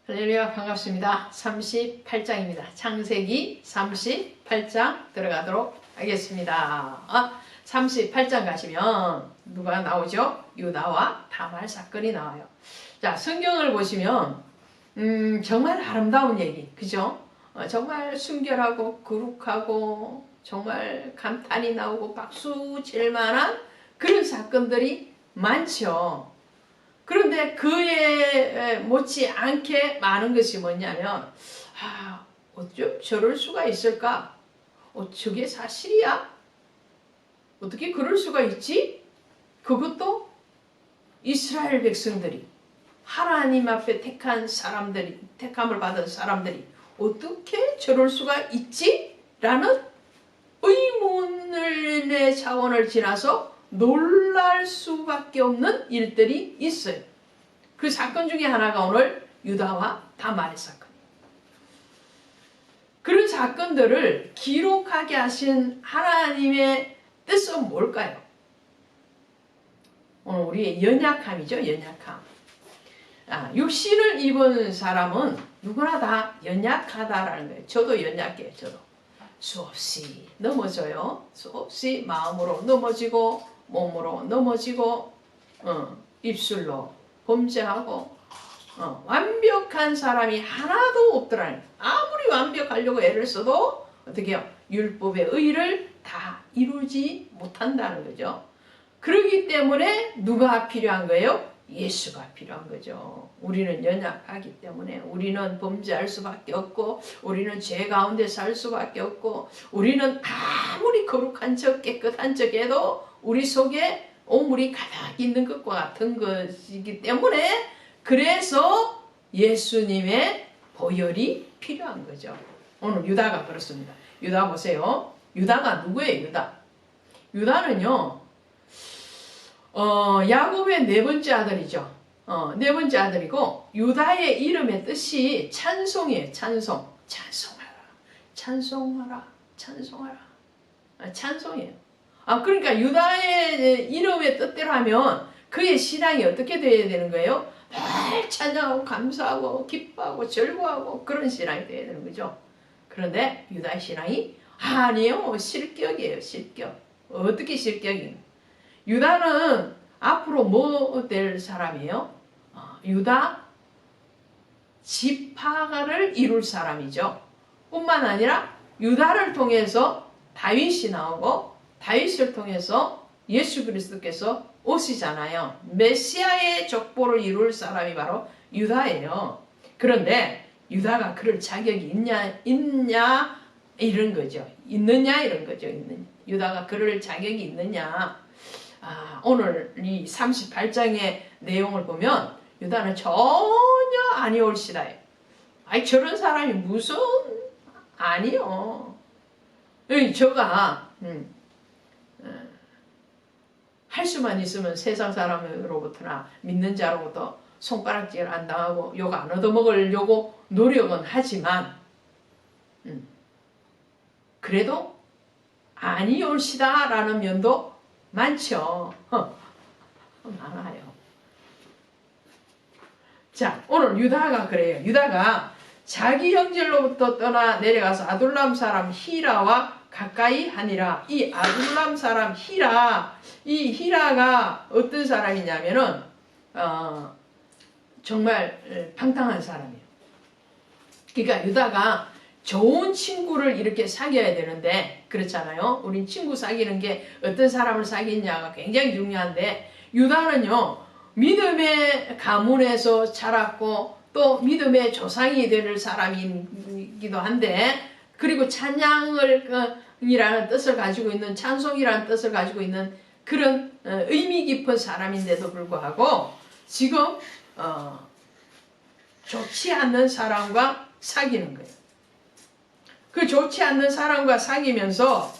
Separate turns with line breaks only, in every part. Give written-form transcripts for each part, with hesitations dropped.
할렐루야, 반갑습니다. 38장입니다. 창세기 38장 들어가도록 하겠습니다. 38장 가시면 누가 나오죠? 유다와 다말 사건이 나와요. 자, 성경을 보시면 정말 아름다운 얘기, 그죠? 정말 순결하고 거룩하고 정말 감탄이 나오고 박수 칠 만한 그런 사건들이 많죠. 그런데 그에 못지않게 많은 것이 뭐냐면, 어쩜 저럴 수가 있을까? 저게 사실이야? 어떻게 그럴 수가 있지? 그것도 이스라엘 백성들이, 하나님 앞에 택함을 받은 사람들이 어떻게 저럴 수가 있지? 라는 의문의 차원을 지나서 놀랄 수밖에 없는 일들이 있어요. 그 사건 중에 하나가 오늘 유다와 다말의 사건이에요. 그런 사건들을 기록하게 하신 하나님의 뜻은 뭘까요? 오늘 우리의 연약함이죠. 연약함. 육신을 입은 사람은 누구나 다 연약하다라는 거예요. 저도 연약해요. 저도. 수없이 넘어져요. 수없이 마음으로 넘어지고 몸으로 넘어지고 입술로 범죄하고 완벽한 사람이 하나도 없더라는 거예요. 아무리 완벽하려고 애를 써도 어떻게 해요? 율법의 의를 다 이루지 못한다는 거죠. 그렇기 때문에 누가 필요한 거예요? 예수가 필요한 거죠. 우리는 연약하기 때문에 우리는 범죄할 수밖에 없고 우리는 죄 가운데 살 수밖에 없고 우리는 아무리 거룩한 척 깨끗한 척 해도 우리 속에 오물이 가득 있는 것과 같은 것이기 때문에 그래서 예수님의 보혈이 필요한 거죠. 오늘 유다가 그렇습니다. 유다 보세요. 유다가 누구예요? 유다는요 야곱의 네 번째 아들이죠. 네 번째 아들이고 유다의 이름의 뜻이 찬송이에요. 찬송하라. 찬송이에요. 그러니까 유다의 이름의 뜻대로 하면 그의 신앙이 어떻게 되어야 되는 거예요? 늘 찬양하고 감사하고 기뻐하고 즐거워하고 그런 신앙이 되어야 되는 거죠. 그런데 유다의 신앙이 아니에요. 실격이에요. 실격. 어떻게 실격이에요? 유다는 앞으로 뭐 될 사람이에요? 유다 지파를 이룰 사람이죠. 뿐만 아니라 유다를 통해서 다윗이 나오고 다윗을 통해서 예수 그리스도께서 오시잖아요. 메시아의 족보를 이룰 사람이 바로 유다예요. 그런데 유다가 그럴 자격이 있냐 이런 거죠. 있느냐 이런 거죠. 유다가 그럴 자격이 있느냐. 오늘 이 38장의 내용을 보면 유다는 전혀 아니올시다. 저런 사람이 무슨 아니요. 저가 할 수만 있으면 세상 사람으로부터나 믿는 자로부터 손가락질 안 당하고 욕 안 얻어먹으려고 노력은 하지만 그래도 아니올시다 라는 면도 많죠. 많아요. 자, 오늘 유다가 그래요. 유다가 자기 형제로부터 떠나 내려가서 아둘람 사람 히라와 가까이 하니라. 이 아둘람 사람 이 히라가 어떤 사람이냐면은 정말 방탕한 사람이에요. 그러니까 유다가 좋은 친구를 이렇게 사귀어야 되는데 그렇잖아요. 우린 친구 사귀는 게 어떤 사람을 사귀냐가 굉장히 중요한데 유다는요 믿음의 가문에서 자랐고 또 믿음의 조상이 될 사람이기도 한데 그리고 찬양이라는 뜻을 가지고 있는 찬송이라는 뜻을 가지고 있는 그런 의미 깊은 사람인데도 불구하고 지금 좋지 않는 사람과 사귀는 거예요. 그 좋지 않는 사람과 사귀면서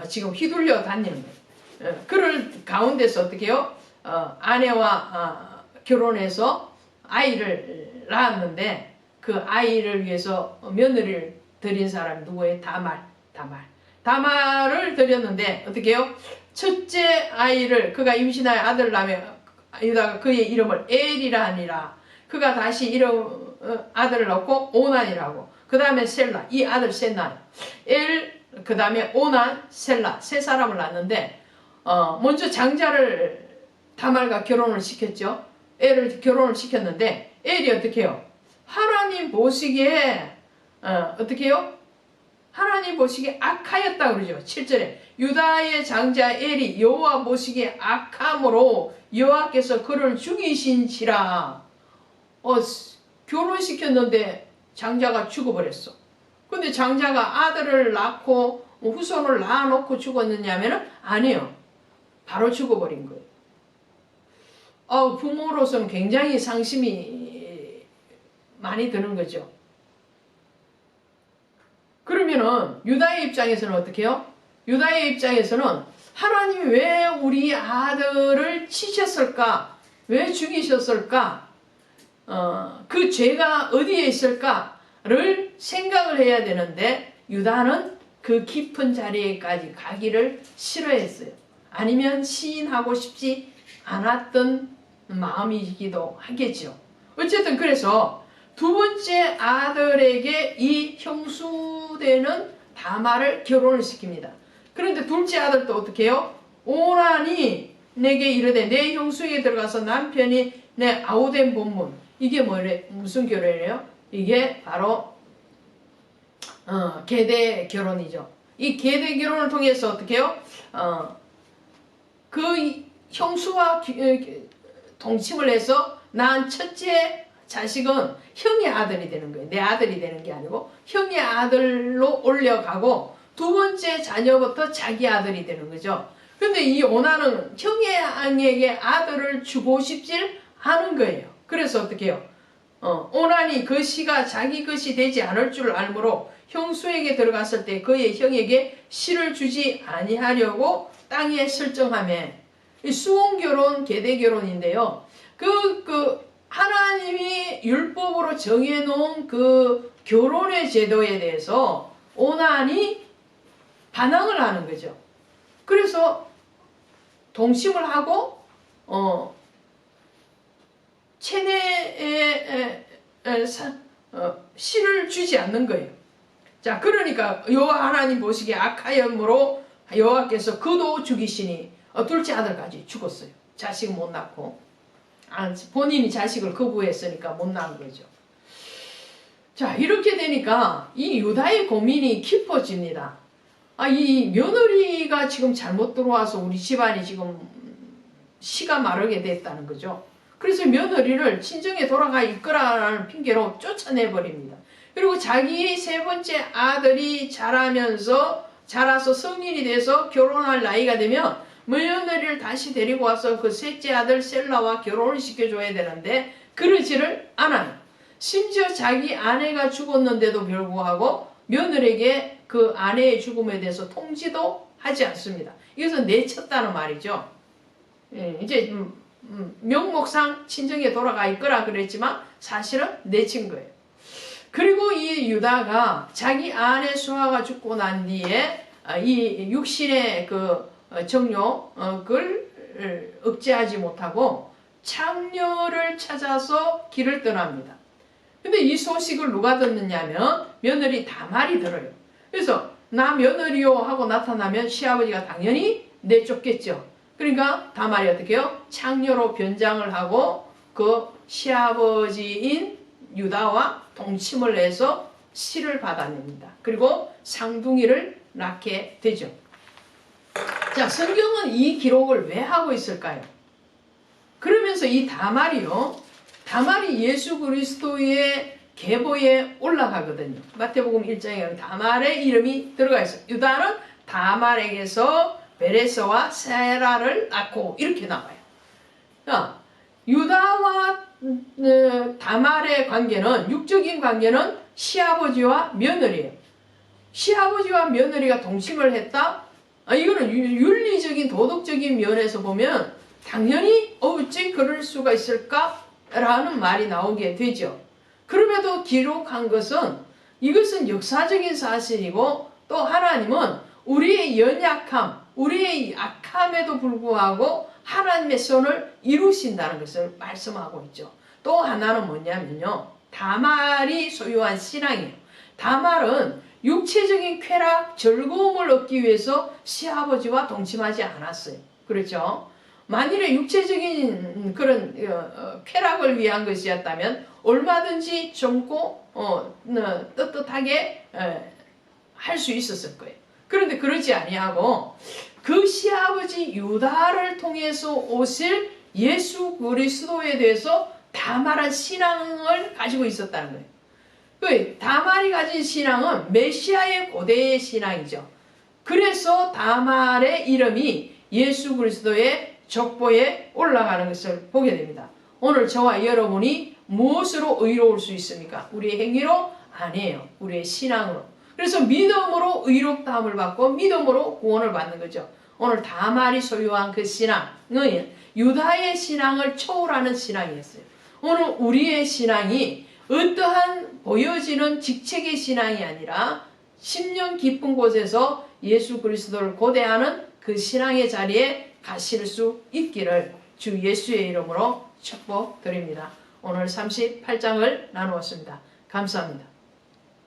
지금 휘둘려 다니는 거예요. 그럴 가운데서 어떻게 해요? 아내와 결혼해서 아이를 낳았는데 그 아이를 위해서 며느리를 드린 사람이 누구예요? 다말을 드렸는데 어떻게 해요? 첫째 아이를 그가 임신하여 아들을 낳으며 유다가 그의 이름을 엘이라 하니라. 그가 다시 이름 아들을 낳고 오난이라고. 그 다음에 셀라, 이 아들 셋난, 그 다음에 오난, 셀라 세 사람을 낳는데 먼저 장자를 다말과 결혼을 시켰죠. 애를 결혼을 시켰는데 엘이 어떻게 해요? 하나님 보시기에 어떻게 해요? 하나님 보시기에 악하였다 그러죠. 7절에 유다의 장자 엘이 여호와 보시기에 악함으로 여호와께서 그를 죽이신지라. 결혼시켰는데 장자가 죽어버렸어. 근데 장자가 아들을 낳고 후손을 낳아놓고 죽었느냐면은 아니요. 바로 죽어버린 거예요. 부모로서는 굉장히 상심이 많이 드는 거죠. 그러면은 유다의 입장에서는 어떻게 해요? 유다의 입장에서는 하나님이 왜 우리 아들을 치셨을까? 왜 죽이셨을까? 그 죄가 어디에 있을까를 생각을 해야 되는데 유다는 그 깊은 자리에까지 가기를 싫어했어요. 아니면 시인하고 싶지 않았던 마음이기도 하겠죠. 어쨌든 그래서 두 번째 아들에게 이 형수되는 다말을 결혼을 시킵니다. 그런데 둘째 아들도 어떻게 해요? 오난이 내게 이르되 내 형수에게 들어가서 남편이 내 아우된 본문. 이게 뭐래? 무슨 결혼이에요? 이게 바로 계대 결혼이죠. 이 계대 결혼을 통해서 어떻게 해요? 그 형수와 동침을 해서 낳은 첫째 자식은 형의 아들이 되는 거예요. 내 아들이 되는 게 아니고 형의 아들로 올려가고 두 번째 자녀부터 자기 아들이 되는 거죠. 근데 이 오난은 형에게 아들을 주고 싶질 않은 거예요. 그래서 어떻게 해요? 오난이 그 시가 자기 것이 되지 않을 줄 알므로 형수에게 들어갔을 때 그의 형에게 시를 주지 아니하려고 땅에 설정하며 수혼결혼, 계대결혼인데요. 하나님이 율법으로 정해놓은 그 결혼의 제도에 대해서 오난이 반항을 하는 거죠. 그래서 동침을 하고 체내에 시를 주지 않는 거예요. 자, 그러니까 여호와 하나님 보시기에 악하여므로 여호와께서 그도 죽이시니 둘째 아들까지 죽었어요. 자식은 못 낳고 본인이 자식을 거부했으니까 못 낳은 거죠. 자, 이렇게 되니까 이 유다의 고민이 깊어집니다. 이 며느리가 지금 잘못 들어와서 우리 집안이 지금 씨가 마르게 됐다는 거죠. 그래서 며느리를 친정에 돌아가 있거라는 핑계로 쫓아내버립니다. 그리고 자기 세 번째 아들이 자라서 성인이 돼서 결혼할 나이가 되면 며느리를 다시 데리고 와서 그 셋째 아들 셀라와 결혼을 시켜줘야 되는데 그러지를 않아요. 심지어 자기 아내가 죽었는데도 불구하고 며느리에게 그 아내의 죽음에 대해서 통지도 하지 않습니다. 이것은 내쳤다는 말이죠. 이제 명목상 친정에 돌아가 있거라 그랬지만 사실은 내친 거예요. 그리고 이 유다가 자기 아내 수아가 죽고 난 뒤에 이 육신의 그 정욕을 억제하지 못하고 창녀를 찾아서 길을 떠납니다. 근데 이 소식을 누가 듣느냐면 며느리 다말이 들어요. 그래서 나 며느리요 하고 나타나면 시아버지가 당연히 내쫓겠죠. 그러니까 다말이 어떻게 해요? 창녀로 변장을 하고 그 시아버지인 유다와 동침을 해서 시를 받아냅니다. 그리고 상둥이를 낳게 되죠. 자, 성경은 이 기록을 왜 하고 있을까요? 그러면서 이 다말이 예수 그리스도의 계보에 올라가거든요. 마태복음 1장에 다말의 이름이 들어가 있어요. 유다는 다말에게서 베레스와 세라를 낳고 이렇게 나와요. 유다와 다말의 관계는 육적인 관계는 시아버지와 며느리예요. 시아버지와 며느리가 동침을 했다? 이거는 윤리적인 도덕적인 면에서 보면 당연히 어찌 그럴 수가 있을까라는 말이 나오게 되죠. 그럼에도 기록한 것은 이것은 역사적인 사실이고 또 하나님은 우리의 연약함, 우리의 악함에도 불구하고 하나님의 선을 이루신다는 것을 말씀하고 있죠. 또 하나는 뭐냐면요. 다말이 소유한 신앙이에요. 다말은 육체적인 쾌락, 즐거움을 얻기 위해서 시아버지와 동침하지 않았어요. 그렇죠? 만일에 육체적인 그런 쾌락을 위한 것이었다면 얼마든지 젊고 떳떳하게 할 수 있었을 거예요. 그런데 그러지 아니하고 그 시아버지 유다를 통해서 오실 예수 그리스도에 대해서 다말한 신앙을 가지고 있었다는 거예요. 다말이 가진 신앙은 메시아의 고대의 신앙이죠. 그래서 다말의 이름이 예수 그리스도의 족보에 올라가는 것을 보게 됩니다. 오늘 저와 여러분이 무엇으로 의로울 수 있습니까? 우리의 행위로? 아니에요. 우리의 신앙으로. 그래서 믿음으로 의롭다함을 받고 믿음으로 구원을 받는 거죠. 오늘 다말이 소유한 그 신앙은 유다의 신앙을 초월하는 신앙이었어요. 오늘 우리의 신앙이 어떠한 보여지는 직책의 신앙이 아니라 심령 깊은 곳에서 예수 그리스도를 고대하는 그 신앙의 자리에 가실 수 있기를 주 예수의 이름으로 축복드립니다. 오늘 38장을 나누었습니다. 감사합니다.